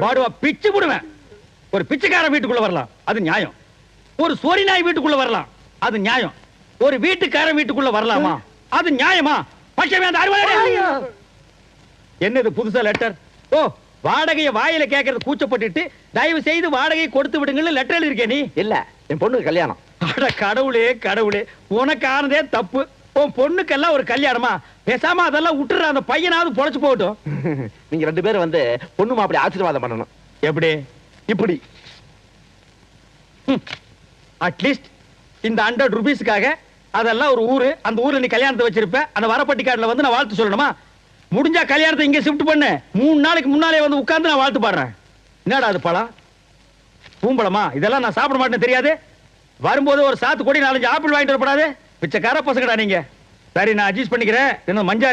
பாடுவா பிச்சு போடுவேன். ஒரு பிச்சைக்காரன் வீட்டுக்குள்ள வரலாம், அது நியாயம். ஒரு சோரி நாய் வீட்டுக்குள்ள வரலாம், அது நியாயம். ஒரு வீட்டுக்காரன் வீட்டுக்குள்ள வரலாமா, அது நியாயமா? பட்சமே அந்த அறுவடை. என்னது புதுசா லெட்டர்? ஓ, வாடகையை வாயில கேட்கறது கூச்சப்பட்டுட்டு தயவு செய்து வாடகையை கொடுத்து விடுங்கன்னு லெட்டர் எழுதிருக்கே நீ? இல்ல, என் பொண்ணுக்கு கல்யாணம். அட கடவுளே கடவுளே, உனக்கு ஆனதே தப்பு. உன் பொண்ணுக்கெல்லாம் ஒரு கல்யாணமா? பேசாம அதெல்லாம் விட்டுற, அந்த பையனாவது பொழைச்சு போகட்டும். நீங்க 2 பேரும் வந்து பொண்ணு மாப்பிள்ளை ஆசீர்வாதம் பண்ணணும். எப்படி? இப்படி அட்லீஸ்ட் இந்த 100 ரூபீஸ்க்காக அதெல்லாம் ஒரு ஊரு, அந்த ஊர்ல நீ கல்யாணத்தை வச்சிருப்ப, அந்த வரப்பட்டிக்காடுல வந்து நான் வாழ்த்து சொல்லணுமா? முடிஞ்சா கல்யாணத்தை இங்க ஷிஃப்ட் பண்ணு. 3 நாளைக்கு முன்னாலே வந்து உட்கார்ந்து நான் வாழ்த்து பாடுறேன். என்னடா அது பழம்? பூம்பழமா? இதெல்லாம் நான் சாப்பிட மாட்டேன்னு தெரியாது? வரும்போது ஒரு சாத்து கொடி 4-5 ஆப்பிள் வாங்கிட்டு வரப்படாது? பிச்சைக்கார பசங்கடா நீங்க. சரி, நான் அட்ஜஸ்ட் பண்ணிக்கிறேன். இன்னும் மஞ்சா